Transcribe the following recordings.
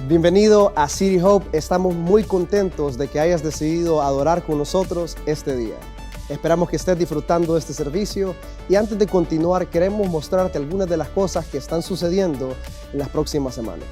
Bienvenido a City Hope. Estamos muy contentos de que hayas decidido adorar con nosotros este día. Esperamos que estés disfrutando de este servicio y antes de continuar queremos mostrarte algunas de las cosas que están sucediendo en las próximas semanas.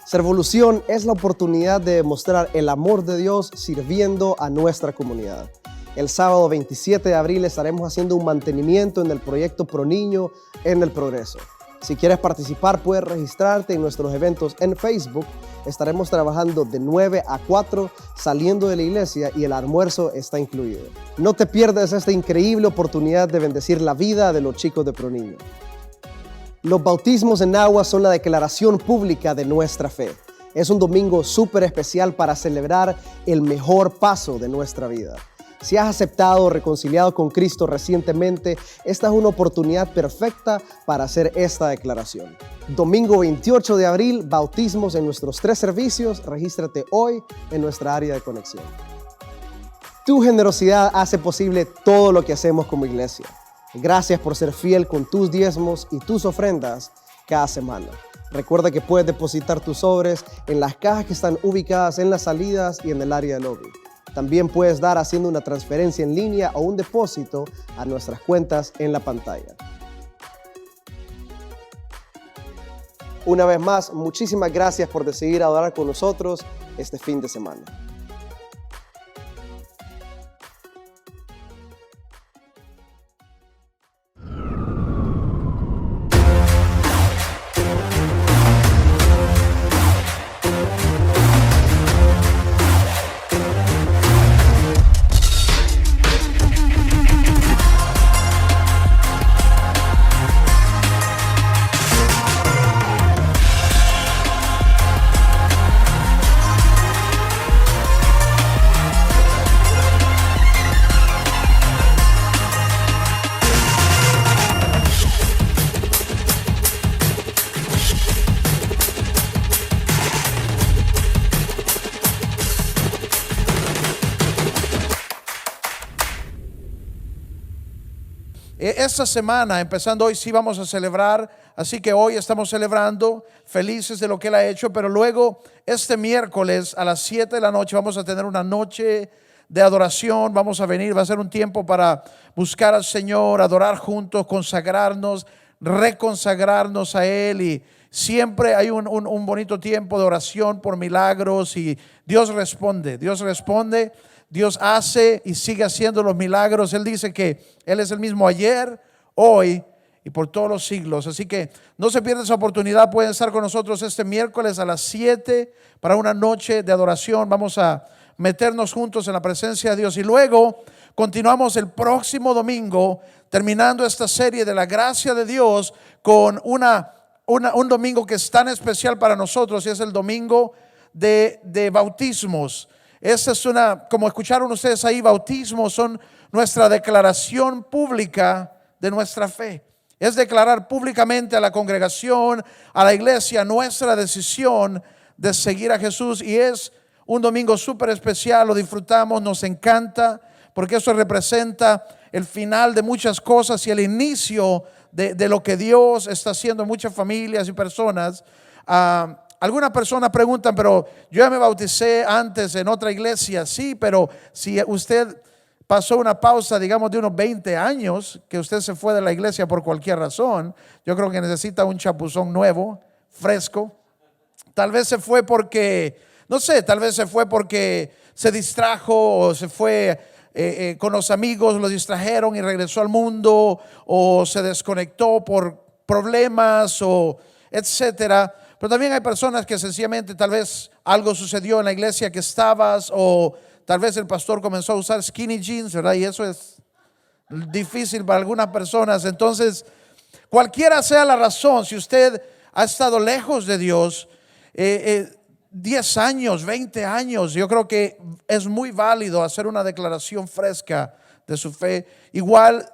Servolución es la oportunidad de demostrar el amor de Dios sirviendo a nuestra comunidad. El sábado 27 de abril estaremos haciendo un mantenimiento en el proyecto Pro Niño en El Progreso. Si quieres participar, puedes registrarte en nuestros eventos en Facebook. Estaremos trabajando de 9 a 4 saliendo de la iglesia y el almuerzo está incluido. No te pierdas esta increíble oportunidad de bendecir la vida de los chicos de Pro Niño. Los bautismos en agua son la declaración pública de nuestra fe. Es un domingo súper especial para celebrar el mejor paso de nuestra vida. Si has aceptado o reconciliado con Cristo recientemente, esta es una oportunidad perfecta para hacer esta declaración. Domingo 28 de abril, bautismos en nuestros 3 servicios. Regístrate hoy en nuestra área de conexión. Tu generosidad hace posible todo lo que hacemos como iglesia. Gracias por ser fiel con tus diezmos y tus ofrendas cada semana. Recuerda que puedes depositar tus sobres en las cajas que están ubicadas en las salidas y en el área de lobby. También puedes dar haciendo una transferencia en línea o un depósito a nuestras cuentas en la pantalla. Una vez más, muchísimas gracias por decidir adorar con nosotros este fin de semana. Esta semana, empezando hoy, sí vamos a celebrar, así que hoy estamos celebrando, felices de lo que Él ha hecho, pero luego este miércoles a las 7 de la noche vamos a tener una noche de adoración, vamos a venir, va a ser un tiempo para buscar al Señor, adorar juntos, consagrarnos, reconsagrarnos a Él y siempre hay un bonito tiempo de oración por milagros y Dios responde. Dios hace y sigue haciendo los milagros. Él dice que Él es el mismo ayer, hoy y por todos los siglos. Así que no se pierda esa oportunidad. Pueden estar con nosotros este miércoles a las 7 para una noche de adoración. Vamos a meternos juntos en la presencia de Dios. Y luego continuamos el próximo domingo, terminando esta serie de la gracia de Dios con un domingo que es tan especial para nosotros y es el domingo de bautismos. Esa es como escucharon ustedes ahí, bautismos son nuestra declaración pública de nuestra fe. Es declarar públicamente a la congregación, a la iglesia, nuestra decisión de seguir a Jesús. Y es un domingo súper especial, lo disfrutamos, nos encanta, porque eso representa el final de muchas cosas y el inicio de lo que Dios está haciendo en muchas familias y personas. Algunas personas preguntan, pero yo ya me bauticé antes en otra iglesia. Sí, pero si usted pasó una pausa, digamos, de unos 20 años, que usted se fue de la iglesia por cualquier razón, yo creo que necesita un chapuzón nuevo, fresco. Tal vez se fue porque, no sé, tal vez se fue porque se distrajo o se fue con los amigos, lo distrajeron y regresó al mundo, o se desconectó por problemas o etcétera. Pero también hay personas que sencillamente tal vez algo sucedió en la iglesia que estabas, o tal vez el pastor comenzó a usar skinny jeans, ¿verdad? Y eso es difícil para algunas personas. Entonces, cualquiera sea la razón, si usted ha estado lejos de Dios, 10 años, 20 años, yo creo que es muy válido hacer una declaración fresca de su fe, igual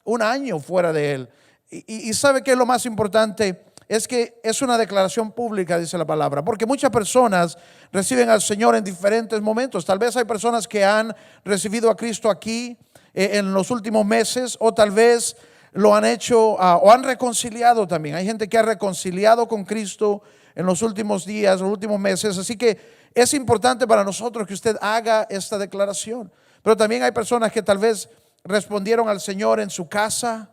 un año fuera de Él. Y ¿sabe qué es lo más importante? Es que es una declaración pública, dice la palabra, porque muchas personas reciben al Señor en diferentes momentos. Tal vez hay personas que han recibido a Cristo aquí en los últimos meses, o tal vez lo han hecho o han reconciliado también. Hay gente que ha reconciliado con Cristo en los últimos días, los últimos meses. Así que es importante para nosotros que usted haga esta declaración. Pero también hay personas que tal vez respondieron al Señor en su casa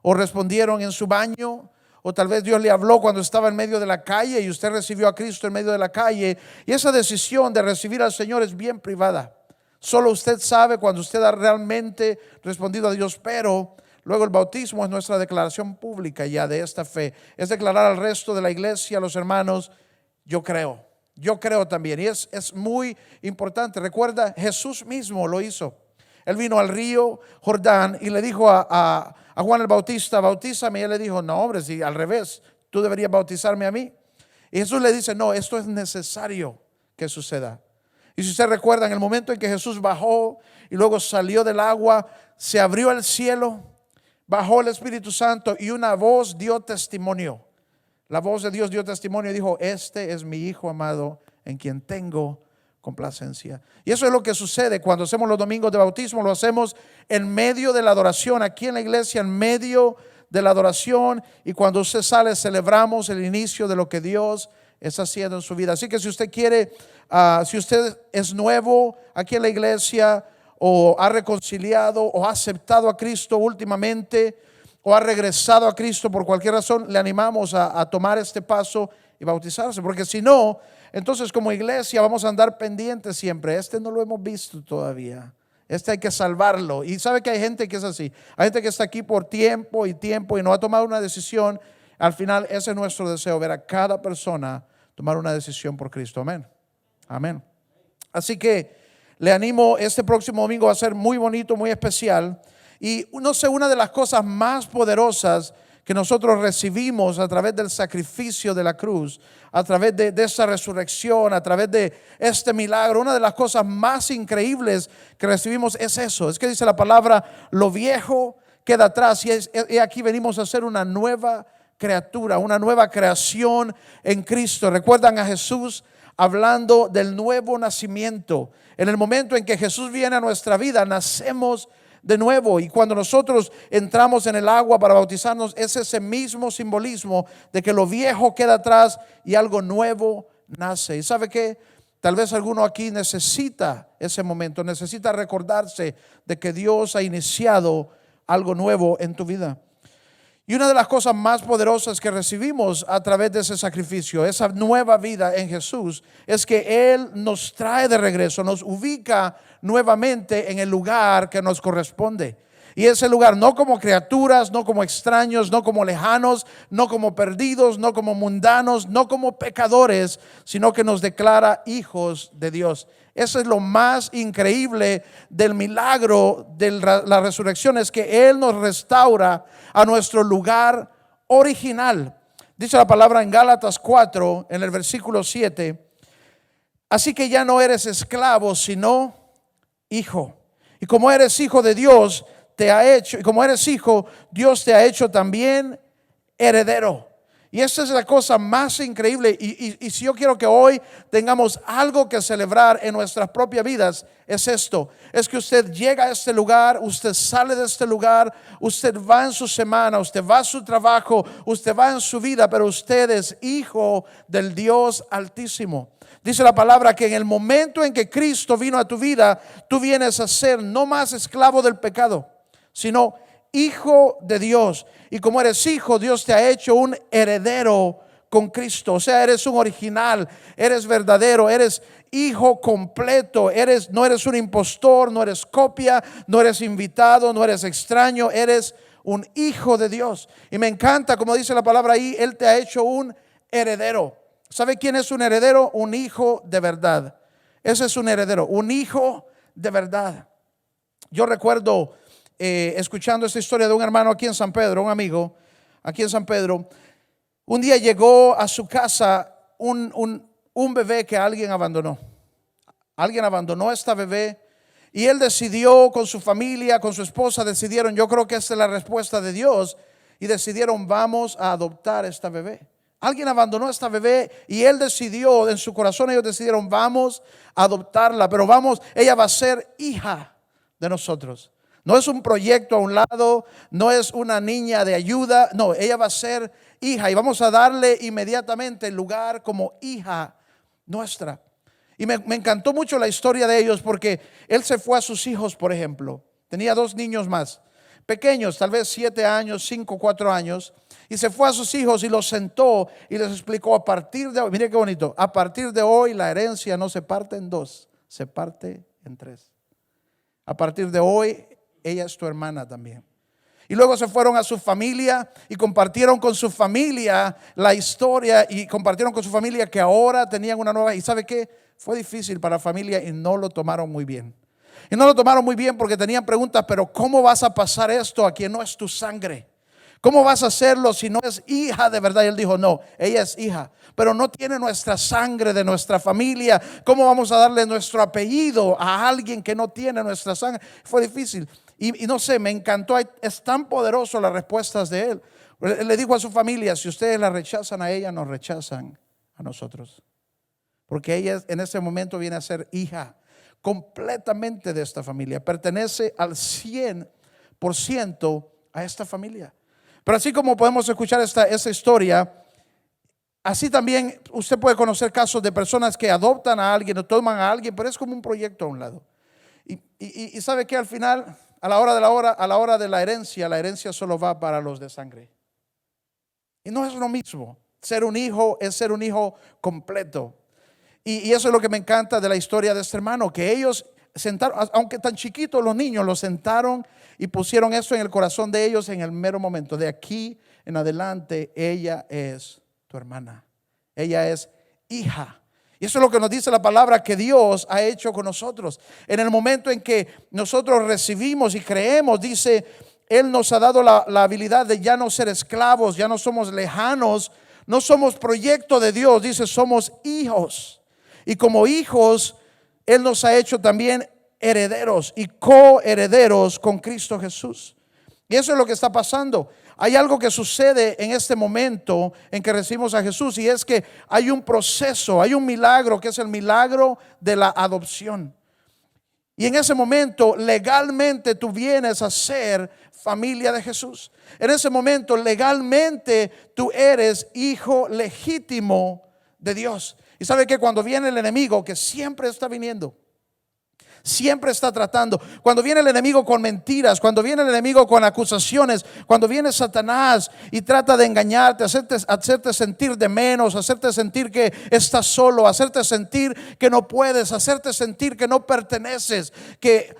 o respondieron en su baño. O tal vez Dios le habló cuando estaba en medio de la calle y usted recibió a Cristo en medio de la calle. Y esa decisión de recibir al Señor es bien privada. Solo usted sabe cuando usted ha realmente respondido a Dios. Pero luego el bautismo es nuestra declaración pública ya de esta fe. Es declarar al resto de la iglesia, a los hermanos, yo creo también. Y es muy importante. Recuerda, Jesús mismo lo hizo. Él vino al río Jordán y le dijo a Juan el Bautista, bautízame. Y él le dijo, no hombre, si al revés, tú deberías bautizarme a mí. Y Jesús le dice, no, esto es necesario que suceda. Y si usted recuerda, en el momento en que Jesús bajó y luego salió del agua, se abrió el cielo, bajó el Espíritu Santo y una voz dio testimonio. La voz de Dios dio testimonio y dijo, este es mi Hijo amado en quien tengo complacencia. Y eso es lo que sucede cuando hacemos los domingos de bautismo. Lo hacemos en medio de la adoración, aquí en la iglesia, en medio de la adoración. Y cuando usted sale, celebramos el inicio de lo que Dios está haciendo en su vida. Así que si usted quiere, si usted es nuevo aquí en la iglesia, o ha reconciliado, o ha aceptado a Cristo últimamente, o ha regresado a Cristo por cualquier razón, le animamos a tomar este paso y bautizarse. Porque si no, entonces como iglesia vamos a andar pendientes siempre. Este no lo hemos visto todavía. Este hay que salvarlo. Y sabe que hay gente que es así. Hay gente que está aquí por tiempo y no ha tomado una decisión. Al final ese es nuestro deseo, ver a cada persona tomar una decisión por Cristo. Amén. Amén. Así que le animo, este próximo domingo va a ser muy bonito, muy especial. Y no sé, una de las cosas más poderosas que nosotros recibimos a través del sacrificio de la cruz, a través de esa resurrección, a través de este milagro, una de las cosas más increíbles que recibimos es eso. Es que dice la palabra, lo viejo queda atrás y aquí venimos a hacer una nueva criatura, una nueva creación en Cristo. ¿Recuerdan a Jesús hablando del nuevo nacimiento? En el momento en que Jesús viene a nuestra vida, nacemos de nuevo. Y cuando nosotros entramos en el agua para bautizarnos, es ese mismo simbolismo de que lo viejo queda atrás y algo nuevo nace. ¿Y sabe qué? Tal vez alguno aquí necesita ese momento, necesita recordarse de que Dios ha iniciado algo nuevo en tu vida. Y una de las cosas más poderosas que recibimos a través de ese sacrificio, esa nueva vida en Jesús, es que Él nos trae de regreso, nos ubica nuevamente en el lugar que nos corresponde. Y ese lugar no como criaturas, no como extraños, no como lejanos, no como perdidos, no como mundanos, no como pecadores, sino que nos declara hijos de Dios. Eso es lo más increíble del milagro de la resurrección, es que Él nos restaura a nuestro lugar original. Dice la palabra en Gálatas 4, en el versículo 7, así que ya no eres esclavo, sino hijo. Y como eres hijo de Dios, te ha hecho, y como eres hijo, Dios te ha hecho también heredero. Y esa es la cosa más increíble. Y si yo quiero que hoy tengamos algo que celebrar en nuestras propias vidas, es esto. Es que usted llega a este lugar, usted sale de este lugar, usted va en su semana, usted va a su trabajo, usted va en su vida, pero usted es hijo del Dios Altísimo. Dice la palabra que en el momento en que Cristo vino a tu vida, tú vienes a ser no más esclavo del pecado, sino hijo de Dios. Y como eres hijo, Dios te ha hecho un heredero con Cristo. O sea, eres un original, eres verdadero, eres hijo completo. No eres un impostor, no eres copia, no eres invitado, no eres extraño, eres un hijo de Dios. Y me encanta como dice la palabra ahí, Él te ha hecho un heredero. ¿Sabe quién es un heredero? Un hijo de verdad. Ese es un heredero, un hijo de verdad. Yo recuerdo escuchando esta historia de un hermano aquí en San Pedro, un amigo aquí en San Pedro. Un día llegó a su casa un bebé que alguien abandonó. Alguien abandonó a esta bebé y él decidió con su familia, con su esposa, decidieron, yo creo que esta es la respuesta de Dios, y decidieron, vamos a adoptar a esta bebé. Alguien abandonó a esta bebé y él decidió, en su corazón ellos decidieron, vamos a adoptarla, pero ella va a ser hija de nosotros. No es un proyecto a un lado, no es una niña de ayuda, no, ella va a ser hija y vamos a darle inmediatamente el lugar como hija nuestra. Y me encantó mucho la historia de ellos porque él se fue a sus hijos, por ejemplo. Tenía 2 niños más, pequeños, tal vez 7 años, 5, 4 años. Y se fue a sus hijos y los sentó y les explicó: a partir de hoy, mire qué bonito, a partir de hoy la herencia no se parte en 2, se parte en 3. A partir de hoy, ella es tu hermana también. Y luego se fueron a su familia y compartieron con su familia la historia y compartieron con su familia que ahora tenían una nueva. ¿Y sabe qué? Fue difícil para la familia y no lo tomaron muy bien. Y no lo tomaron muy bien porque tenían preguntas: pero ¿cómo vas a pasar esto a quien no es tu sangre? ¿Cómo vas a hacerlo si no es hija de verdad? Y él dijo: no, ella es hija, pero no tiene nuestra sangre de nuestra familia. ¿Cómo vamos a darle nuestro apellido a alguien que no tiene nuestra sangre? Fue difícil. Y no sé, me encantó. Es tan poderoso las respuestas de él. Él le dijo a su familia: si ustedes la rechazan a ella, nos rechazan a nosotros. Porque ella en ese momento viene a ser hija completamente de esta familia. Pertenece al 100% a esta familia. Pero así como podemos escuchar esta historia, así también usted puede conocer casos de personas que adoptan a alguien o toman a alguien, pero es como un proyecto a un lado. Y sabe que al final, a la hora de la herencia solo va para los de sangre. Y no es lo mismo. Ser un hijo es ser un hijo completo. Y eso es lo que me encanta de la historia de este hermano, que ellos sentaron, aunque tan chiquitos los niños, los sentaron y pusieron eso en el corazón de ellos en el mero momento. De aquí en adelante, ella es tu hermana. Ella es hija. Y eso es lo que nos dice la palabra que Dios ha hecho con nosotros. En el momento en que nosotros recibimos y creemos, dice, Él nos ha dado la habilidad de ya no ser esclavos, ya no somos lejanos, no somos proyecto de Dios, dice, somos hijos. Y como hijos, Él nos ha hecho también herederos y coherederos con Cristo Jesús. Y eso es lo que está pasando. Hay algo que sucede en este momento en que recibimos a Jesús, y es que hay un proceso, hay un milagro que es el milagro de la adopción. Y en ese momento legalmente tú vienes a ser familia de Jesús. En ese momento legalmente tú eres hijo legítimo de Dios. Y sabe que cuando viene el enemigo, que siempre está viniendo, siempre está tratando, cuando viene el enemigo con mentiras, cuando viene el enemigo con acusaciones, cuando viene Satanás y trata de engañarte, hacerte sentir de menos, hacerte sentir que estás solo, hacerte sentir que no puedes, hacerte sentir que no perteneces, que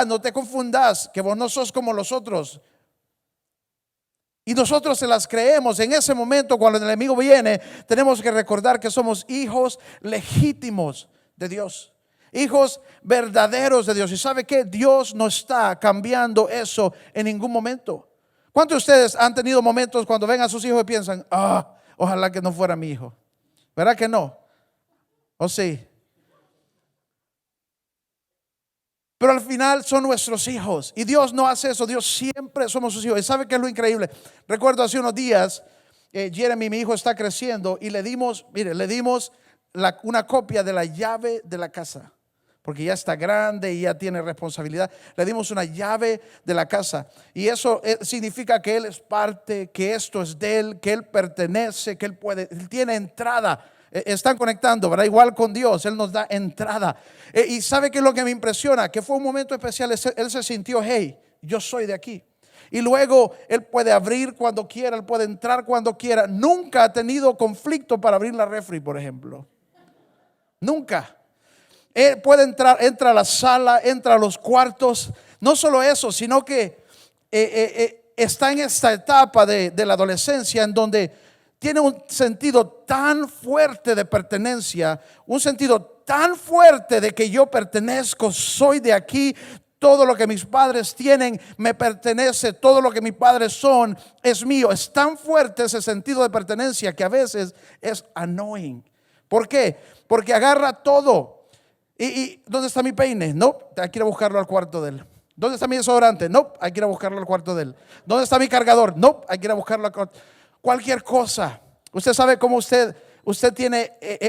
no te confundas, que vos no sos como los otros. Y nosotros se las creemos. En ese momento, cuando el enemigo viene, tenemos que recordar que somos hijos legítimos de Dios, hijos verdaderos de Dios. Y sabe que Dios no está cambiando eso en ningún momento. ¿Cuántos de ustedes han tenido momentos cuando ven a sus hijos y piensan: ojalá que no fuera mi hijo? ¿Verdad que no? ¿O sí? Pero al final son nuestros hijos. Y Dios no hace eso. Dios siempre somos sus hijos. ¿Y sabe qué es lo increíble? Recuerdo hace unos días, Jeremy, mi hijo, está creciendo, y le dimos una copia de la llave de la casa, porque ya está grande y ya tiene responsabilidad. Le dimos una llave de la casa, y eso significa que él es parte, que esto es de él, que él pertenece, que él tiene entrada. Están conectando, ¿verdad? Igual con Dios, Él nos da entrada. Y ¿sabe qué es lo que me impresiona? Que fue un momento especial. Él se sintió: hey, yo soy de aquí. Y luego Él puede abrir cuando quiera, Él puede entrar cuando quiera. Nunca ha tenido conflicto para abrir la refri, por ejemplo. Nunca. Él puede entrar, entra a la sala, entra a los cuartos. No solo eso, sino que está en esta etapa de la adolescencia en donde tiene un sentido tan fuerte de pertenencia, un sentido tan fuerte de que yo pertenezco, soy de aquí, todo lo que mis padres tienen me pertenece, todo lo que mis padres son es mío. Es tan fuerte ese sentido de pertenencia que a veces es annoying. ¿Por qué? Porque agarra todo. ¿Y dónde está mi peine? No, hay que ir a buscarlo al cuarto de él. ¿Dónde está mi desodorante? No, hay que ir a buscarlo al cuarto de él. ¿Dónde está mi cargador? No, hay que ir a buscarlo al cuarto. Cualquier cosa. Usted sabe cómo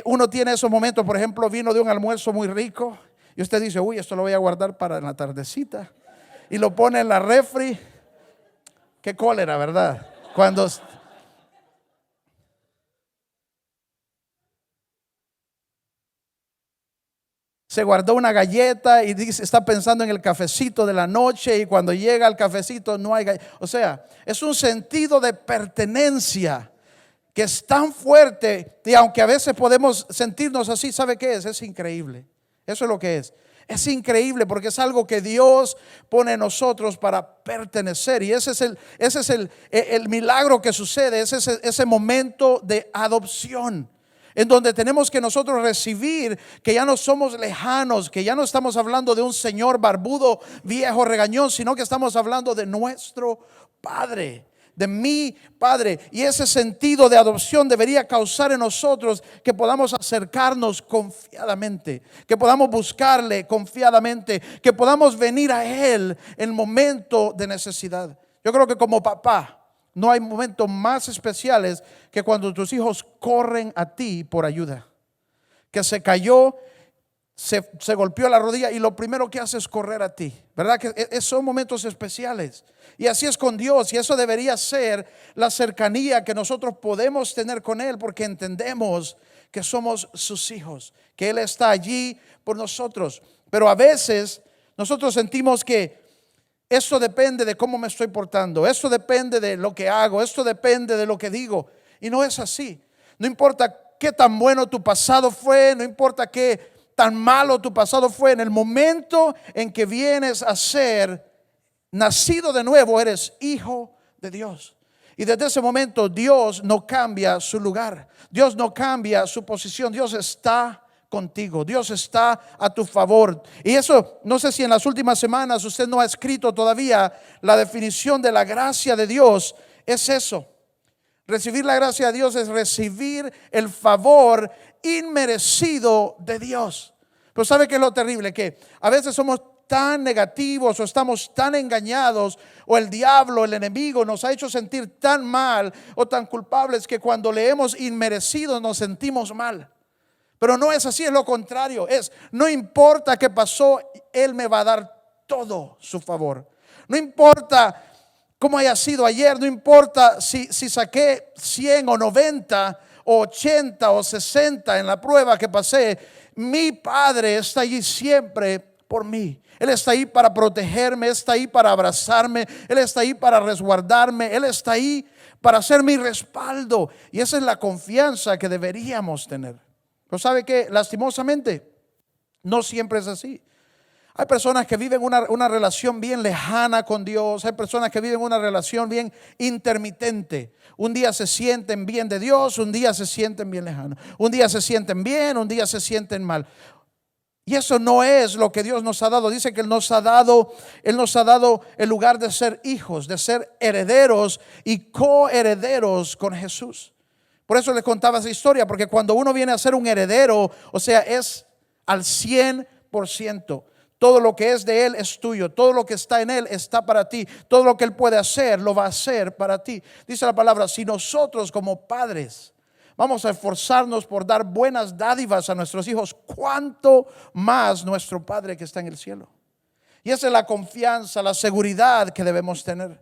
uno tiene esos momentos. Por ejemplo, vino de un almuerzo muy rico y usted dice: uy, esto lo voy a guardar para la tardecita. y lo pone en la refri. Qué cólera, ¿verdad? Cuando se guardó una galleta y dice, está pensando en el cafecito de la noche, y cuando llega al cafecito no hay galleta. O sea, es un sentido de pertenencia que es tan fuerte, y aunque a veces podemos sentirnos así, ¿sabe qué es? Es increíble. Eso es lo que es. Es increíble porque es algo que Dios pone en nosotros para pertenecer, y ese es el milagro que sucede. Ese momento de adopción, en donde tenemos que nosotros recibir que ya no somos lejanos, que ya no estamos hablando de un señor barbudo, viejo, regañón, sino que estamos hablando de nuestro Padre, de mi Padre. Y ese sentido de adopción debería causar en nosotros que podamos acercarnos confiadamente, que podamos buscarle confiadamente, que podamos venir a Él en momento de necesidad. Yo creo que como papá, no hay momentos más especiales que cuando tus hijos corren a ti por ayuda. Que se cayó, se golpeó la rodilla y lo primero que hace es correr a ti. ¿Verdad? Que son momentos especiales. Y así es con Dios, y eso debería ser la cercanía que nosotros podemos tener con Él, porque entendemos que somos sus hijos, que Él está allí por nosotros. Pero a veces nosotros sentimos que esto depende de cómo me estoy portando, esto depende de lo que hago, esto depende de lo que digo. Y no es así. No importa qué tan bueno tu pasado fue, no importa qué tan malo tu pasado fue, en el momento en que vienes a ser nacido de nuevo, eres hijo de Dios. Y desde ese momento Dios no cambia su lugar, Dios no cambia su posición, Dios está contigo, Dios está a tu favor. Y eso, no sé si en las últimas semanas usted no ha escrito todavía la definición de la gracia de Dios. Es eso. Recibir la gracia de Dios es recibir el favor inmerecido de Dios. Pero ¿sabe qué es lo terrible? Que a veces somos tan negativos o estamos tan engañados, o el diablo, el enemigo nos ha hecho sentir tan mal o tan culpables, que cuando leemos inmerecido nos sentimos mal. Pero no es así, es lo contrario. No importa qué pasó, Él me va a dar todo su favor. No importa cómo haya sido ayer, no importa si saqué 100 o 90 o 80 o 60 en la prueba que pasé. Mi Padre está allí siempre por mí. Él está ahí para protegerme, está ahí para abrazarme, Él está ahí para resguardarme, Él está ahí para ser mi respaldo. Y esa es la confianza que deberíamos tener. Pero ¿sabe qué? Lastimosamente, no siempre es así. Hay personas que viven una relación bien lejana con Dios. Hay personas que viven una relación bien intermitente. Un día se sienten bien de Dios, un día se sienten bien lejanos. Un día se sienten bien, un día se sienten mal. Y eso no es lo que Dios nos ha dado. Dice que Él nos ha dado el lugar de ser hijos, de ser herederos y coherederos con Jesús. Por eso les contaba esa historia, porque cuando uno viene a ser un heredero, o sea, es al 100%. Todo lo que es de Él es tuyo. Todo lo que está en Él está para ti. Todo lo que Él puede hacer, lo va a hacer para ti. Dice la palabra, si nosotros como padres vamos a esforzarnos por dar buenas dádivas a nuestros hijos, ¿cuánto más nuestro Padre que está en el cielo? Y esa es la confianza, la seguridad que debemos tener.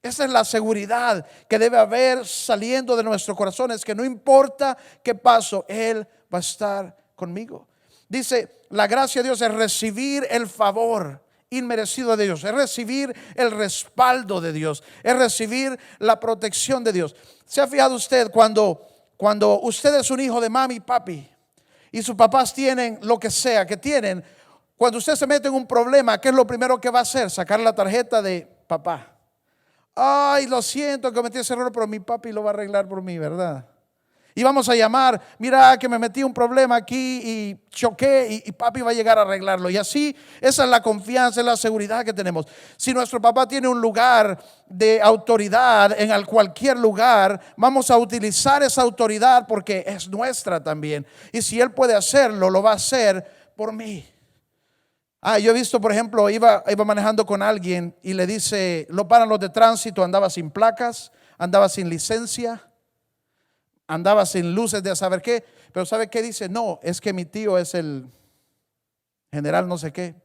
Esa es la seguridad que debe haber saliendo de nuestro corazón. Es que no importa qué paso, Él va a estar conmigo. Dice, la gracia de Dios es recibir el favor inmerecido de Dios, es recibir el respaldo de Dios, es recibir la protección de Dios. ¿Se ha fijado usted cuando usted es un hijo de mami y papi y sus papás tienen lo que sea que tienen? Cuando usted se mete en un problema, ¿qué es lo primero que va a hacer? Sacar la tarjeta de papá. Ay, lo siento que cometí ese error, pero mi papi lo va a arreglar por mí, ¿verdad? Y vamos a llamar, mira que me metí un problema aquí y choqué, y papi va a llegar a arreglarlo. Y así, esa es la confianza, es la seguridad que tenemos. Si nuestro papá tiene un lugar de autoridad en cualquier lugar, vamos a utilizar esa autoridad porque es nuestra también. Y si él puede hacerlo, lo va a hacer por mí. Yo he visto, por ejemplo, iba manejando con alguien y le dice, lo paran los de tránsito, andaba sin placas, andaba sin licencia, andaba sin luces de saber qué, pero ¿sabe qué dice? No, es que mi tío es el general no sé qué.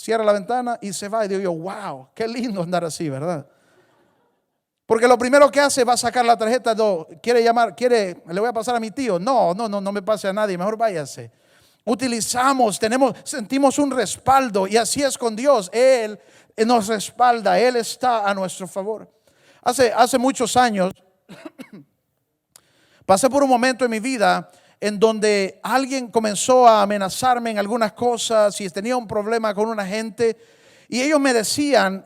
cierra la ventana y se va. Y digo yo, wow, qué lindo andar así, ¿verdad? Porque lo primero que hace va a sacar la tarjeta. No, le voy a pasar a mi tío. No me pase a nadie, mejor váyase. Sentimos un respaldo, y así es con Dios. Él nos respalda, Él está a nuestro favor. Hace muchos años pasé por un momento en mi vida en donde alguien comenzó a amenazarme en algunas cosas y tenía un problema con una gente. Y ellos me decían,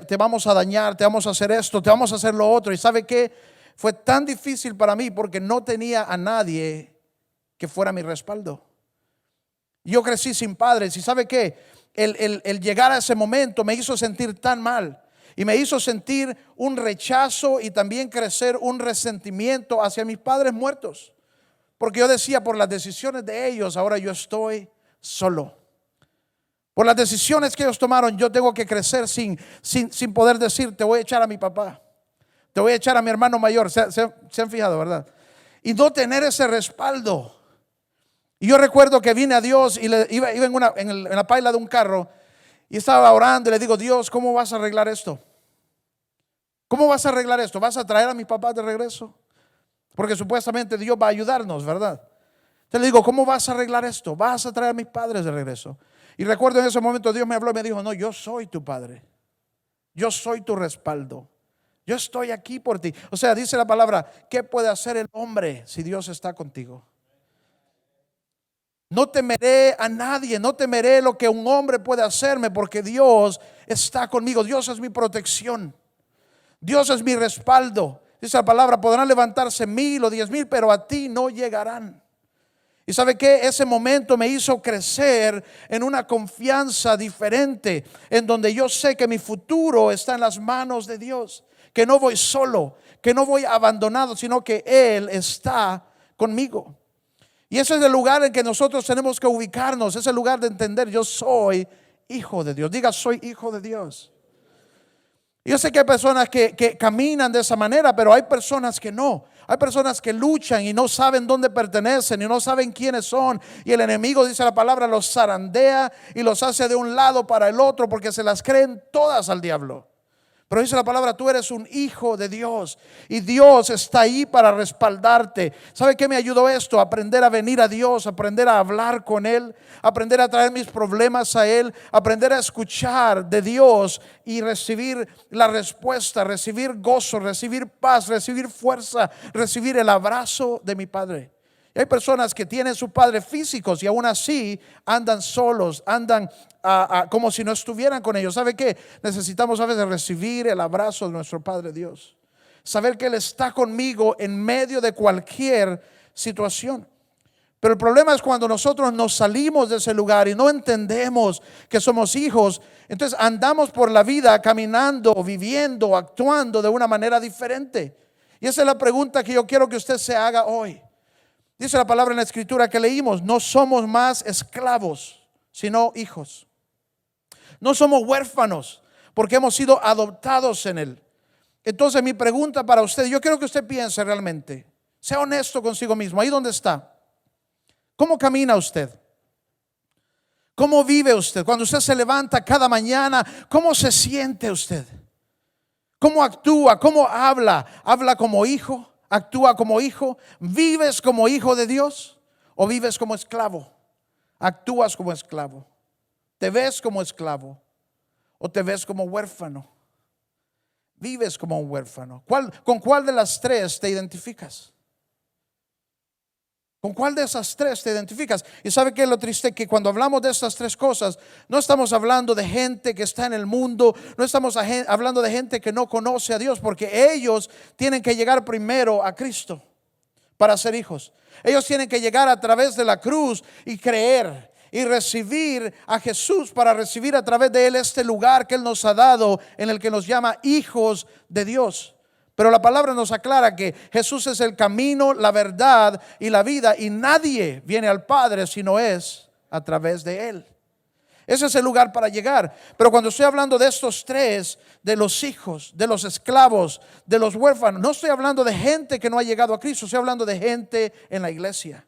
te vamos a dañar, te vamos a hacer esto, te vamos a hacer lo otro. Y ¿sabe qué? Fue tan difícil para mí porque no tenía a nadie que fuera mi respaldo. Yo crecí sin padres y ¿sabe qué? El llegar a ese momento me hizo sentir tan mal. Y me hizo sentir un rechazo y también crecer un resentimiento hacia mis padres muertos. Porque yo decía, por las decisiones de ellos, ahora yo estoy solo. Por las decisiones que ellos tomaron, yo tengo que crecer sin poder decir, te voy a echar a mi papá, te voy a echar a mi hermano mayor. Se han fijado, ¿verdad? Y no tener ese respaldo. Y yo recuerdo que vine a Dios y iba en la paila de un carro y estaba orando y le digo, Dios, ¿cómo vas a arreglar esto? ¿Cómo vas a arreglar esto? ¿Vas a traer a mis papás de regreso? Porque supuestamente Dios va a ayudarnos, ¿verdad? Entonces le digo, ¿cómo vas a arreglar esto? ¿Vas a traer a mis padres de regreso? Y recuerdo en ese momento Dios me habló y me dijo, no, yo soy tu padre. Yo soy tu respaldo. Yo estoy aquí por ti. O sea, dice la palabra, ¿qué puede hacer el hombre si Dios está contigo? No temeré a nadie, no temeré lo que un hombre puede hacerme, porque Dios está conmigo. Dios es mi protección. Dios es mi respaldo. Dice la palabra, podrán levantarse 1000 o 10,000, pero a ti no llegarán. Y ¿sabe qué? Ese momento me hizo crecer en una confianza diferente, en donde yo sé que mi futuro está en las manos de Dios, que no voy solo, que no voy abandonado, sino que Él está conmigo. Y ese es el lugar en que nosotros tenemos que ubicarnos, es el lugar de entender, yo soy hijo de Dios. Diga, soy hijo de Dios. Yo sé que hay personas que caminan de esa manera, pero hay personas que no. Hay personas que luchan y no saben dónde pertenecen y no saben quiénes son. Y el enemigo, dice la palabra, los zarandea y los hace de un lado para el otro porque se las creen todas al diablo. Pero dice la palabra, tú eres un hijo de Dios y Dios está ahí para respaldarte. ¿Sabe qué me ayudó esto? Aprender a venir a Dios, aprender a hablar con Él, aprender a traer mis problemas a Él, aprender a escuchar de Dios y recibir la respuesta, recibir gozo, recibir paz, recibir fuerza, recibir el abrazo de mi Padre. Y hay personas que tienen sus padres físicos y aún así andan solos, andan como si no estuvieran con ellos. ¿Sabe qué? Necesitamos a veces recibir el abrazo de nuestro Padre Dios. Saber que Él está conmigo en medio de cualquier situación. Pero el problema es cuando nosotros nos salimos de ese lugar y no entendemos que somos hijos. Entonces andamos por la vida caminando, viviendo, actuando de una manera diferente. Y esa es la pregunta que yo quiero que usted se haga hoy. Dice la palabra en la escritura que leímos, no somos más esclavos, sino hijos. No somos huérfanos porque hemos sido adoptados en Él. Entonces mi pregunta para usted, yo quiero que usted piense realmente, sea honesto consigo mismo, ahí donde está. ¿Cómo camina usted? ¿Cómo vive usted? Cuando usted se levanta cada mañana, ¿cómo se siente usted? ¿Cómo actúa? ¿Cómo habla? ¿Habla como hijo? ¿Actúa como hijo? ¿Vives como hijo de Dios o vives como esclavo? ¿Actúas como esclavo? ¿Te ves como esclavo o te ves como huérfano? ¿Vives como un huérfano? ¿Con cuál de las tres te identificas? ¿Con cuál de esas tres te identificas? Y sabe que lo triste que cuando hablamos de estas tres cosas, no estamos hablando de gente que está en el mundo, no estamos hablando de gente que no conoce a Dios, porque ellos tienen que llegar primero a Cristo para ser hijos. Ellos tienen que llegar a través de la cruz y creer y recibir a Jesús para recibir a través de Él este lugar que Él nos ha dado, en el que nos llama hijos de Dios. Pero la palabra nos aclara que Jesús es el camino, la verdad y la vida, y nadie viene al Padre si no es a través de Él. Ese es el lugar para llegar. Pero cuando estoy hablando de estos tres, de los hijos, de los esclavos, de los huérfanos, no estoy hablando de gente que no ha llegado a Cristo, estoy hablando de gente en la iglesia.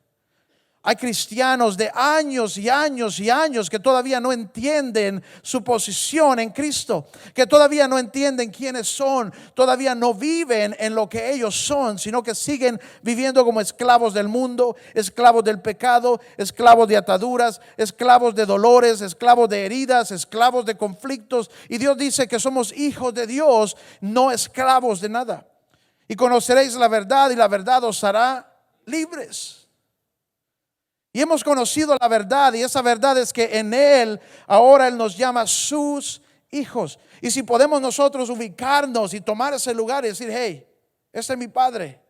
Hay cristianos de años y años y años que todavía no entienden su posición en Cristo, que todavía no entienden quiénes son, todavía no viven en lo que ellos son, sino que siguen viviendo como esclavos del mundo, esclavos del pecado, esclavos de ataduras, esclavos de dolores, esclavos de heridas, esclavos de conflictos. Y Dios dice que somos hijos de Dios, no esclavos de nada. Y conoceréis la verdad y la verdad os hará libres. Y hemos conocido la verdad, y esa verdad es que en Él, ahora Él nos llama sus hijos. Y si podemos nosotros ubicarnos y tomar ese lugar y decir: hey, ese es mi Padre,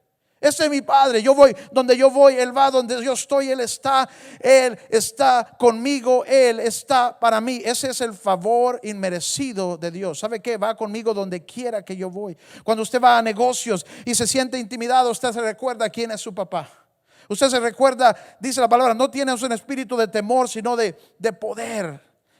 ese es mi Padre, yo voy donde yo voy, Él va donde yo estoy, Él está conmigo, Él está para mí. Ese es el favor inmerecido de Dios. ¿Sabe qué? Va conmigo donde quiera que yo voy. Cuando usted va a negocios y se siente intimidado, usted se recuerda quién es su papá. Usted se recuerda, dice la palabra, no tienes un espíritu de temor, sino de poder.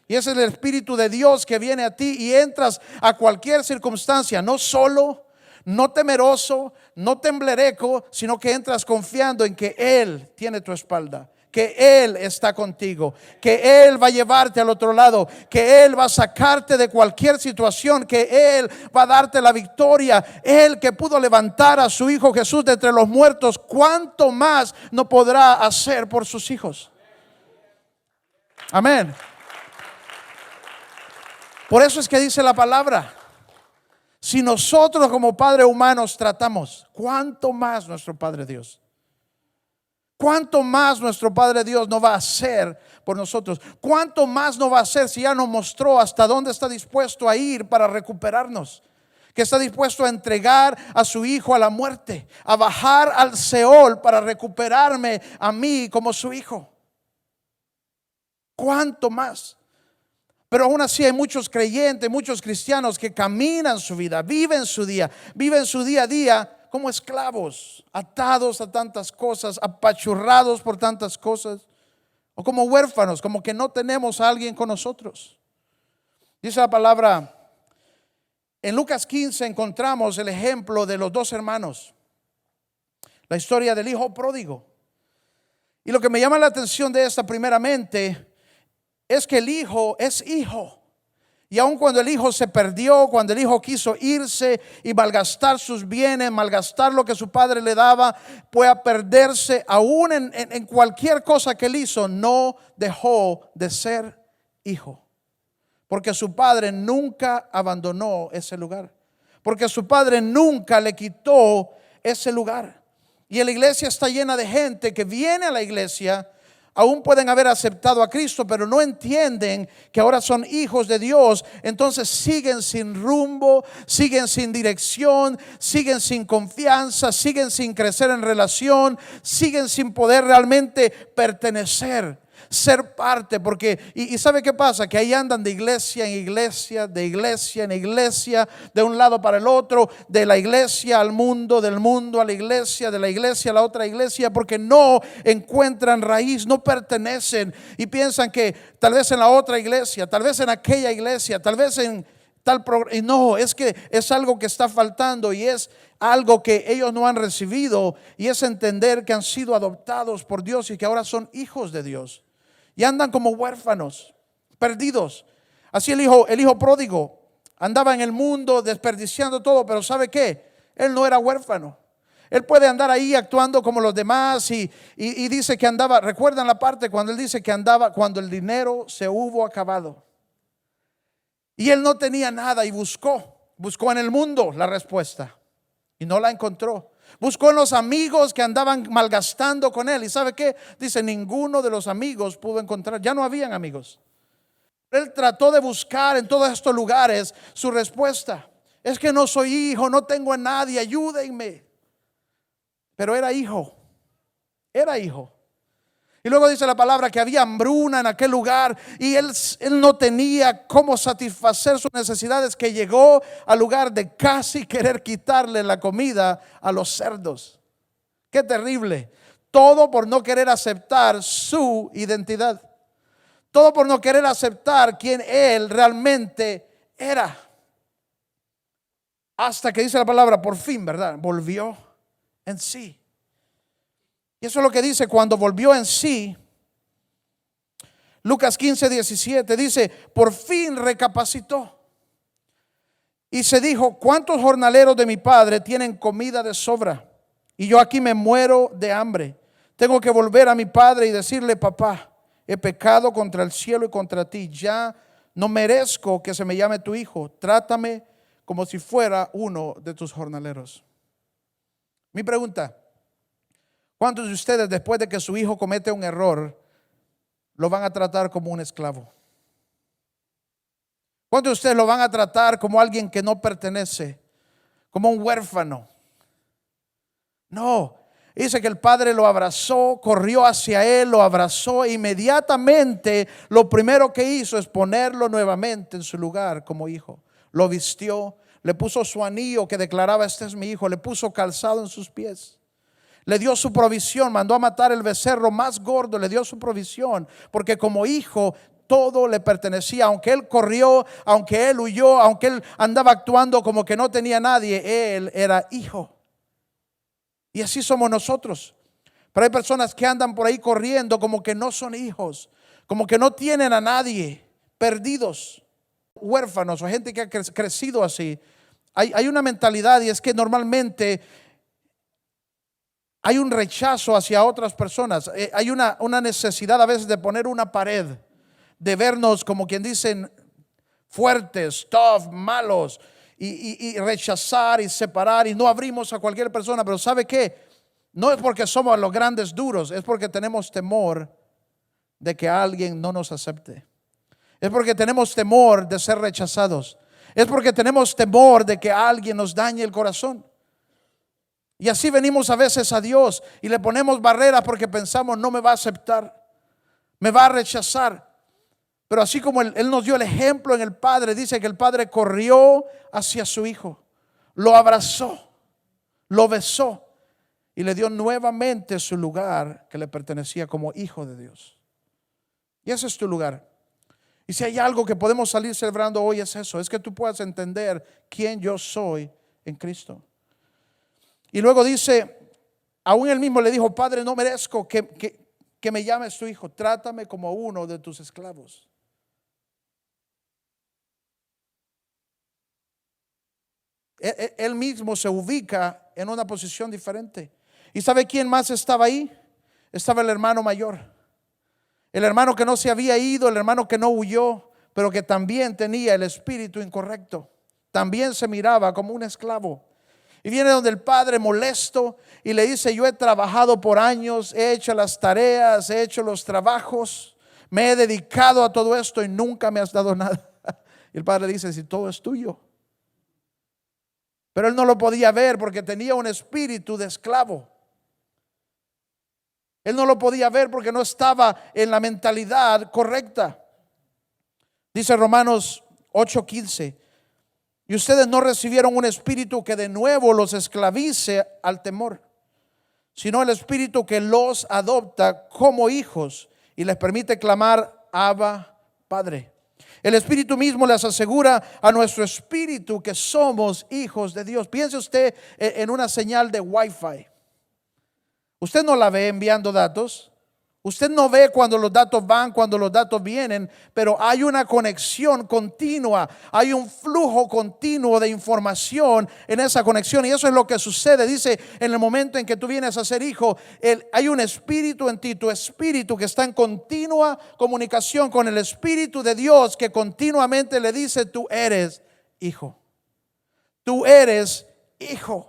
Y ese es el espíritu de Dios que viene a ti y entras a cualquier circunstancia, no solo, no temeroso, no temblereco, sino que entras confiando en que Él tiene tu espalda, que Él está contigo, que Él va a llevarte al otro lado, que Él va a sacarte de cualquier situación, que Él va a darte la victoria. Él que pudo levantar a su Hijo Jesús de entre los muertos, ¿cuánto más no podrá hacer por sus hijos? Amén. Por eso es que dice la palabra: si nosotros como padres humanos tratamos, ¿cuánto más nuestro Padre Dios? ¿Cuánto más nuestro Padre Dios no va a hacer por nosotros? ¿Cuánto más no va a hacer si ya nos mostró hasta dónde está dispuesto a ir para recuperarnos? Que está dispuesto a entregar a su Hijo a la muerte, a bajar al Seol para recuperarme a mí como su Hijo. ¿Cuánto más? Pero aún así hay muchos creyentes, muchos cristianos que caminan su vida, viven su día a día como esclavos, atados a tantas cosas, apachurrados por tantas cosas, o como huérfanos, como que no tenemos a alguien con nosotros. Dice la palabra, en Lucas 15 encontramos el ejemplo de los dos hermanos, la historia del hijo pródigo. Y lo que me llama la atención de esta primeramente es que el hijo es hijo. Y aun cuando el hijo se perdió, cuando el hijo quiso irse y malgastar sus bienes, malgastar lo que su padre le daba, pueda perderse, aún en cualquier cosa que él hizo, no dejó de ser hijo. Porque su padre nunca abandonó ese lugar. Porque su padre nunca le quitó ese lugar. Y en la iglesia está llena de gente que viene a la iglesia, aún pueden haber aceptado a Cristo, pero no entienden que ahora son hijos de Dios. Entonces siguen sin rumbo, siguen sin dirección, siguen sin confianza, siguen sin crecer en relación, siguen sin poder realmente pertenecer, ser parte. Porque, y ¿sabe qué pasa? Que ahí andan de iglesia en iglesia, de iglesia en iglesia, de un lado para el otro, de la iglesia al mundo, del mundo a la iglesia, de la iglesia a la otra iglesia, porque no encuentran raíz, no pertenecen y piensan que tal vez en la otra iglesia, tal vez en aquella iglesia, tal vez en tal programa. Y no, es que es algo que está faltando y es algo que ellos no han recibido, y es entender que han sido adoptados por Dios y que ahora son hijos de Dios. Y andan como huérfanos, perdidos. Así el hijo pródigo andaba en el mundo desperdiciando todo, pero ¿sabe qué? Él no era huérfano. Él puede andar ahí actuando como los demás y dice que andaba. ¿Recuerdan la parte cuando él dice que andaba cuando el dinero se hubo acabado? Y él no tenía nada y buscó en el mundo la respuesta y no la encontró. Buscó en los amigos que andaban malgastando con él. ¿Y sabe qué? Dice, ninguno de los amigos pudo encontrar. Ya no habían amigos. Él trató de buscar en todos estos lugares su respuesta. Es que no soy hijo, no tengo a nadie, ayúdenme. Pero era hijo. Era hijo. Y luego dice la palabra que había hambruna en aquel lugar y él no tenía cómo satisfacer sus necesidades, que llegó al lugar de casi querer quitarle la comida a los cerdos. Qué terrible. Todo por no querer aceptar su identidad. Todo por no querer aceptar quién él realmente era. Hasta que dice la palabra, por fin, ¿verdad? Volvió en sí. Y eso es lo que dice cuando volvió en sí. Lucas 15:17 dice, por fin recapacitó y se dijo, ¿cuántos jornaleros de mi padre tienen comida de sobra? Y yo aquí me muero de hambre. Tengo que volver a mi padre y decirle, papá, he pecado contra el cielo y contra ti. Ya no merezco que se me llame tu hijo. Trátame como si fuera uno de tus jornaleros. Mi pregunta, ¿cuántos de ustedes después de que su hijo comete un error lo van a tratar como un esclavo? ¿Cuántos de ustedes lo van a tratar como alguien que no pertenece, como un huérfano? No, dice que el padre lo abrazó, corrió hacia él, lo abrazó e inmediatamente lo primero que hizo es ponerlo nuevamente en su lugar como hijo. Lo vistió, le puso su anillo que declaraba, este es mi hijo, le puso calzado en sus pies. Le dio su provisión, mandó a matar el becerro más gordo, le dio su provisión, porque como hijo todo le pertenecía. Aunque él corrió, aunque él huyó, aunque él andaba actuando como que no tenía nadie, él era hijo. Y así somos nosotros. Pero hay personas que andan por ahí corriendo como que no son hijos, como que no tienen a nadie, perdidos, huérfanos o gente que ha crecido así. Hay una mentalidad, y es que normalmente hay un rechazo hacia otras personas. Hay una necesidad a veces de poner una pared, de vernos como quien dicen fuertes, tough, malos, y rechazar y separar, y no abrimos a cualquier persona. Pero ¿sabe qué? No es porque somos los grandes duros, es porque tenemos temor de que alguien no nos acepte. Es porque tenemos temor de ser rechazados. Es porque tenemos temor de que alguien nos dañe el corazón. Y así venimos a veces a Dios y le ponemos barreras porque pensamos, no me va a aceptar, me va a rechazar. Pero así como él nos dio el ejemplo en el Padre, dice que el Padre corrió hacia su Hijo, lo abrazó, lo besó y le dio nuevamente su lugar que le pertenecía como hijo de Dios. Y ese es tu lugar. Y si hay algo que podemos salir celebrando hoy es eso, es que tú puedas entender quién yo soy en Cristo. Y luego dice, aún él mismo le dijo, Padre, no merezco que me llames tu hijo, trátame como uno de tus esclavos. Él mismo se ubica en una posición diferente. ¿Y sabe quién más estaba ahí? Estaba el hermano mayor, el hermano que no se había ido, el hermano que no huyó, pero que también tenía el espíritu incorrecto. También se miraba como un esclavo. Y viene donde el padre molesto y le dice, yo he trabajado por años, he hecho las tareas, he hecho los trabajos, me he dedicado a todo esto y nunca me has dado nada. Y el padre le dice, si todo es tuyo. Pero él no lo podía ver porque tenía un espíritu de esclavo. Él no lo podía ver porque no estaba en la mentalidad correcta. Dice Romanos 8:15. Y ustedes no recibieron un espíritu que de nuevo los esclavice al temor, sino el espíritu que los adopta como hijos y les permite clamar, Abba, Padre. El espíritu mismo les asegura a nuestro espíritu que somos hijos de Dios. Piense usted en una señal de Wi-Fi. Usted no la ve enviando datos. Usted no ve cuando los datos van, cuando los datos vienen, pero hay una conexión continua, hay un flujo continuo de información en esa conexión. Y eso es lo que sucede, dice, en el momento en que tú vienes a ser hijo, hay un espíritu en ti, tu espíritu que está en continua comunicación con el Espíritu de Dios, que continuamente le dice, tú eres hijo. Tú eres hijo.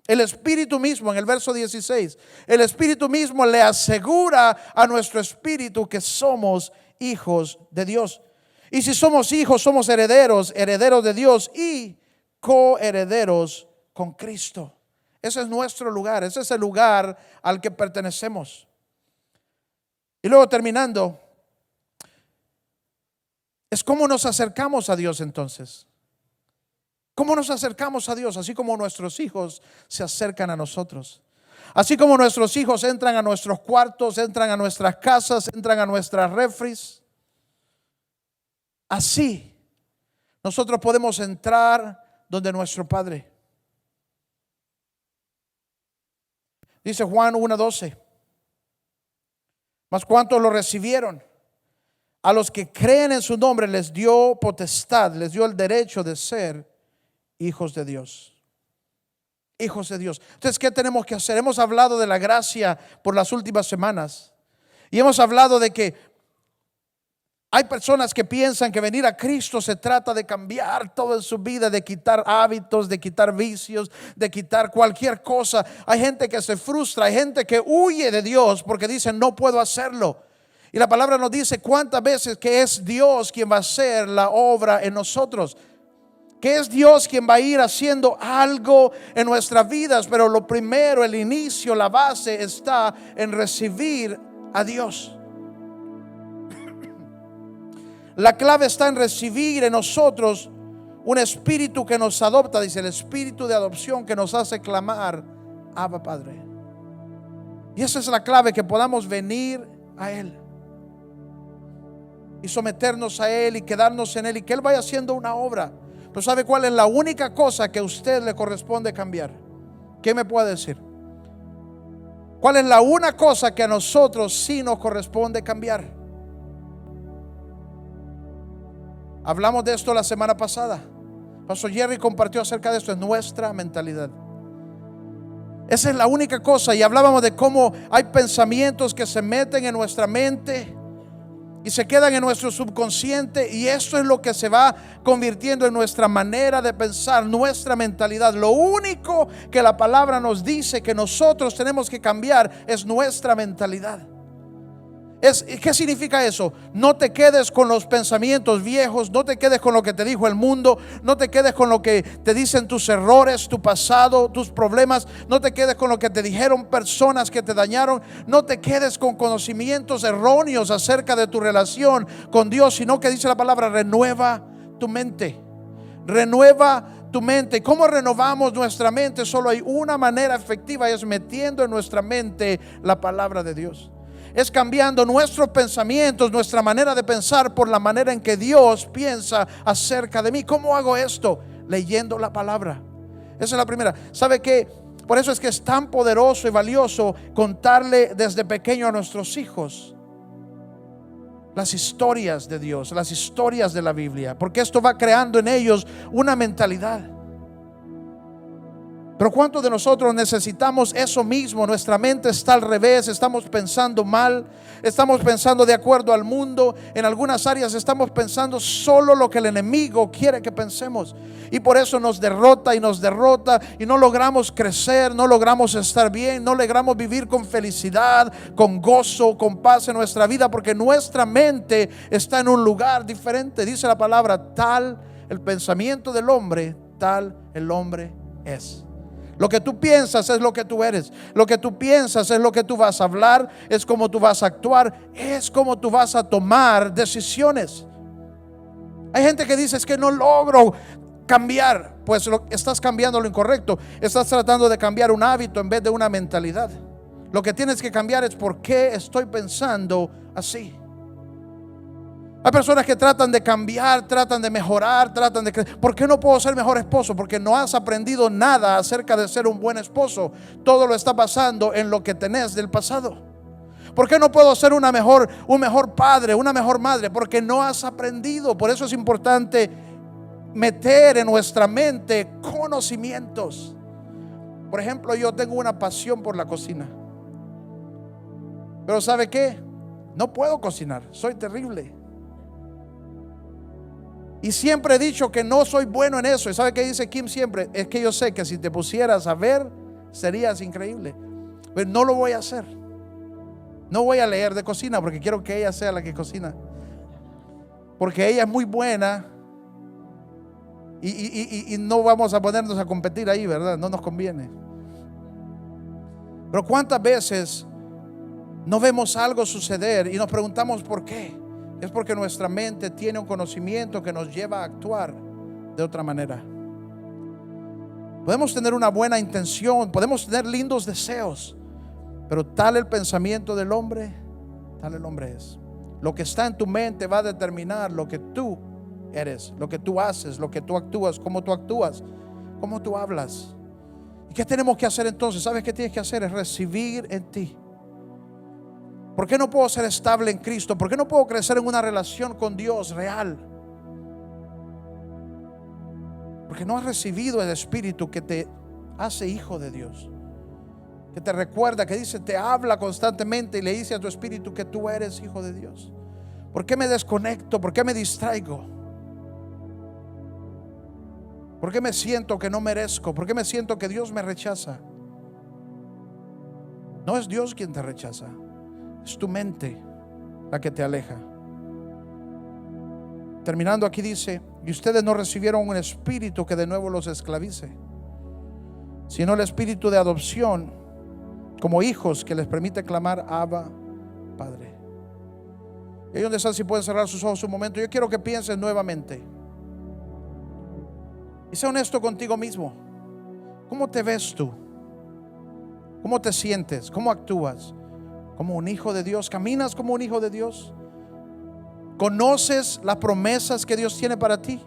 El Espíritu mismo, en el verso 16, el Espíritu mismo le asegura a nuestro espíritu que somos hijos de Dios. Y si somos hijos, somos herederos, herederos de Dios y coherederos con Cristo. Ese es nuestro lugar, ese es el lugar al que pertenecemos. Y luego terminando, es cómo nos acercamos a Dios entonces. ¿Cómo nos acercamos a Dios? Así como nuestros hijos se acercan a nosotros. Así como nuestros hijos entran a nuestros cuartos, entran a nuestras casas, entran a nuestras refris. Así nosotros podemos entrar donde nuestro Padre. Dice Juan 1:12. Mas ¿cuántos lo recibieron? A los que creen en su nombre les dio potestad, les dio el derecho de ser hijos de Dios. Hijos de Dios. Entonces, ¿qué tenemos que hacer? Hemos hablado de la gracia por las últimas semanas. Y hemos hablado de que hay personas que piensan que venir a Cristo se trata de cambiar todo en su vida, de quitar hábitos, de quitar vicios, de quitar cualquier cosa. Hay gente que se frustra, hay gente que huye de Dios porque dice no puedo hacerlo. Y la palabra nos dice cuántas veces que es Dios quien va a hacer la obra en nosotros. Que es Dios quien va a ir haciendo algo en nuestras vidas. Pero lo primero, el inicio, la base está en recibir a Dios. La clave está en recibir en nosotros un espíritu que nos adopta. Dice el espíritu de adopción que nos hace clamar Abba Padre. Y esa es la clave, que podamos venir a Él y someternos a Él y quedarnos en Él y que Él vaya haciendo una obra. Pero ¿sabe cuál es la única cosa que a usted le corresponde cambiar? ¿Qué me puede decir? ¿Cuál es la una cosa que a nosotros sí nos corresponde cambiar? Hablamos de esto la semana pasada. Pastor Jerry compartió acerca de esto. Es nuestra mentalidad. Esa es la única cosa. Y hablábamos de cómo hay pensamientos que se meten en nuestra mente y se quedan en nuestro subconsciente, y esto es lo que se va convirtiendo en nuestra manera de pensar, nuestra mentalidad. Lo único que la palabra nos dice que nosotros tenemos que cambiar es nuestra mentalidad. ¿Qué significa eso? No te quedes con los pensamientos viejos, no te quedes con lo que te dijo el mundo, no te quedes con lo que te dicen tus errores, tu pasado, tus problemas, no te quedes con lo que te dijeron personas que te dañaron, no te quedes con conocimientos erróneos acerca de tu relación con Dios, sino que dice la palabra, renueva tu mente. Renueva tu mente. ¿Cómo renovamos nuestra mente? Solo hay una manera efectiva, y es metiendo en nuestra mente la palabra de Dios. Es cambiando nuestros pensamientos, nuestra manera de pensar por la manera en que Dios piensa acerca de mí. ¿Cómo hago esto? Leyendo la palabra. Esa es la primera. ¿Sabe qué? Por eso es que es tan poderoso y valioso contarle desde pequeño a nuestros hijos las historias de Dios, las historias de la Biblia, porque esto va creando en ellos una mentalidad. Pero ¿cuántos de nosotros necesitamos eso mismo? Nuestra mente está al revés, estamos pensando mal, estamos pensando de acuerdo al mundo. En algunas áreas estamos pensando solo lo que el enemigo quiere que pensemos, y por eso nos derrota y no logramos crecer, no logramos estar bien, no logramos vivir con felicidad, con gozo, con paz en nuestra vida, porque nuestra mente está en un lugar diferente. Dice la palabra, tal el pensamiento del hombre, tal el hombre es. Lo que tú piensas es lo que tú eres. Lo que tú piensas es lo que tú vas a hablar, es como tú vas a actuar, es como tú vas a tomar decisiones. Hay gente que dice, es que no logro cambiar. Pues estás cambiando lo incorrecto. Estás tratando de cambiar un hábito en vez de una mentalidad. Lo que tienes que cambiar es por qué estoy pensando así. Hay personas que tratan de cambiar, tratan de mejorar, tratan de crecer. ¿Por qué no puedo ser mejor esposo? Porque no has aprendido nada acerca de ser un buen esposo. Todo lo está basando en lo que tenés del pasado. ¿Por qué no puedo ser un mejor padre, una mejor madre? Porque no has aprendido. Por eso es importante meter en nuestra mente conocimientos. Por ejemplo, yo tengo una pasión por la cocina. Pero ¿sabe qué? No puedo cocinar, soy terrible. Y siempre he dicho que no soy bueno en eso. ¿Y sabe qué dice Kim siempre? Es que yo sé que si te pusieras a ver, serías increíble. Pero no lo voy a hacer. No voy a leer de cocina porque quiero que ella sea la que cocina. Porque ella es muy buena. Y no vamos a ponernos a competir ahí, ¿verdad? No nos conviene. Pero ¿cuántas veces no vemos algo suceder y nos preguntamos por qué? Es porque nuestra mente tiene un conocimiento que nos lleva a actuar de otra manera. Podemos tener una buena intención, podemos tener lindos deseos, pero tal el pensamiento del hombre, tal el hombre es. Lo que está en tu mente va a determinar lo que tú eres, lo que tú haces, lo que tú actúas, cómo tú hablas. ¿Y qué tenemos que hacer entonces? ¿Sabes qué tienes que hacer? Es recibir en ti. ¿Por qué no puedo ser estable en Cristo? ¿Por qué no puedo crecer en una relación con Dios real? Porque no has recibido el Espíritu que te hace hijo de Dios, que te recuerda, que dice, te habla constantemente y le dice a tu espíritu que tú eres hijo de Dios. ¿Por qué me desconecto? ¿Por qué me distraigo? ¿Por qué me siento que no merezco? ¿Por qué me siento que Dios me rechaza? No es Dios quien te rechaza, es tu mente la que te aleja. Terminando aquí dice, y ustedes no recibieron un espíritu que de nuevo los esclavice, sino el espíritu de adopción como hijos, que les permite clamar Abba, Padre. Y ahí donde están, si pueden cerrar sus ojos un momento, yo quiero que pienses nuevamente y sea honesto contigo mismo. ¿Cómo te ves tú? ¿Cómo te sientes? ¿Cómo actúas? ¿Como un hijo de Dios? ¿Caminas como un hijo de Dios? ¿Conoces las promesas que Dios tiene para ti?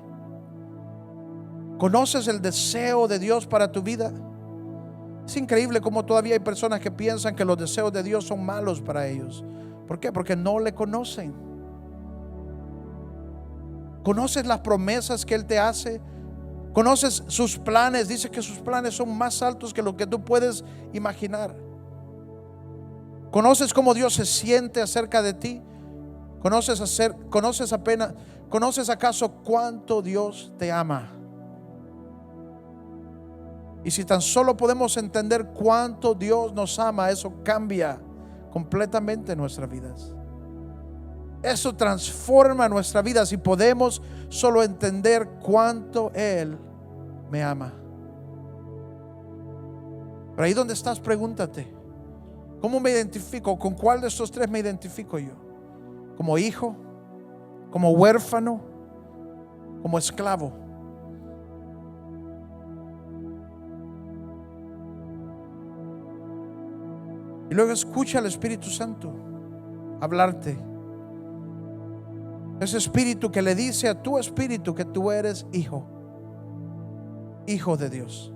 ¿Conoces el deseo de Dios para tu vida? Es increíble cómo todavía hay personas que piensan que los deseos de Dios son malos para ellos. ¿Por qué? Porque no le conocen. ¿Conoces las promesas que Él te hace? ¿Conoces sus planes? Dice que sus planes son más altos que lo que tú puedes imaginar. ¿Conoces cómo Dios se siente acerca de ti? ¿Conoces acaso cuánto Dios te ama? Y si tan solo podemos entender cuánto Dios nos ama, eso cambia completamente nuestras vidas. Eso transforma nuestra vida si podemos solo entender cuánto Él me ama. Pero ahí donde estás, pregúntate, ¿cómo me identifico? ¿Con cuál de estos tres me identifico yo? ¿Como hijo? ¿Como huérfano? ¿Como esclavo? Y luego escucha al Espíritu Santo hablarte. Ese espíritu que le dice a tu espíritu que tú eres hijo de Dios.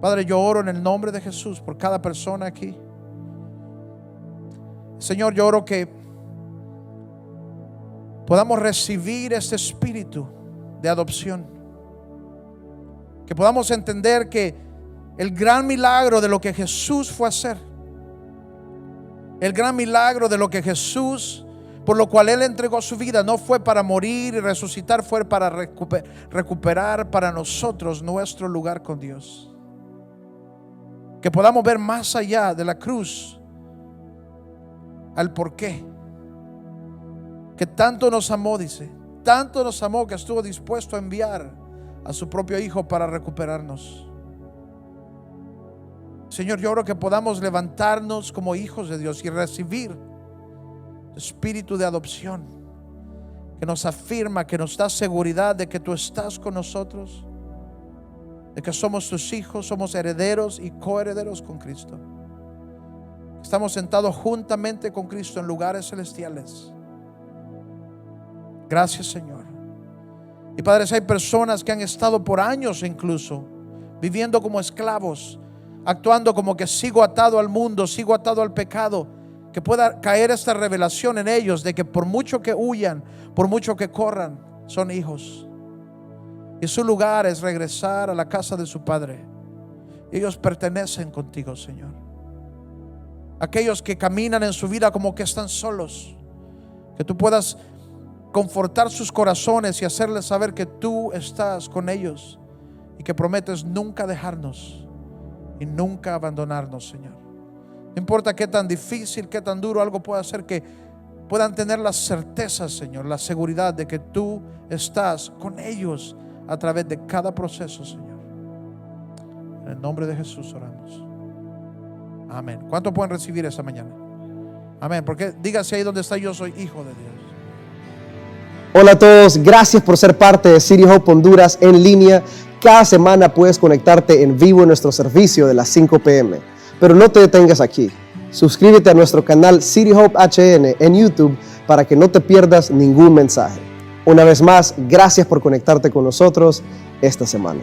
Padre, yo oro en el nombre de Jesús por cada persona aquí. Señor, yo oro que podamos recibir este espíritu de adopción, que podamos entender que el gran milagro de lo que Jesús fue a hacer, el gran milagro de lo que Jesús, por lo cual Él entregó su vida, no fue para morir y resucitar, fue para recuperar para nosotros nuestro lugar con Dios. Que podamos ver más allá de la cruz al porqué. Que tanto nos amó, dice, tanto nos amó que estuvo dispuesto a enviar a su propio Hijo para recuperarnos. Señor, yo oro que podamos levantarnos como hijos de Dios y recibir el espíritu de adopción que nos afirma, que nos da seguridad de que tú estás con nosotros, de que somos tus hijos, somos herederos y coherederos con Cristo. Estamos sentados juntamente con Cristo en lugares celestiales. Gracias, Señor. Y Padre, si hay personas que han estado por años incluso viviendo como esclavos, actuando como que sigo atado al mundo, sigo atado al pecado, que pueda caer esta revelación en ellos de que por mucho que huyan, por mucho que corran, son hijos. Y su lugar es regresar a la casa de su Padre. Ellos pertenecen contigo, Señor. Aquellos que caminan en su vida como que están solos, que tú puedas confortar sus corazones y hacerles saber que tú estás con ellos y que prometes nunca dejarnos y nunca abandonarnos, Señor. No importa qué tan difícil, qué tan duro algo pueda ser, que puedan tener la certeza, Señor, la seguridad de que tú estás con ellos a través de cada proceso, Señor. En el nombre de Jesús oramos. Amén. ¿Cuántos pueden recibir esta mañana? Amén. Porque dígase ahí donde está: yo soy hijo de Dios. Hola a todos, gracias por ser parte de City Hope Honduras en línea. Cada semana puedes conectarte en vivo en nuestro servicio de las 5 p.m. Pero no te detengas aquí. Suscríbete a nuestro canal City Hope HN en YouTube para que no te pierdas ningún mensaje. Una vez más, gracias por conectarte con nosotros esta semana.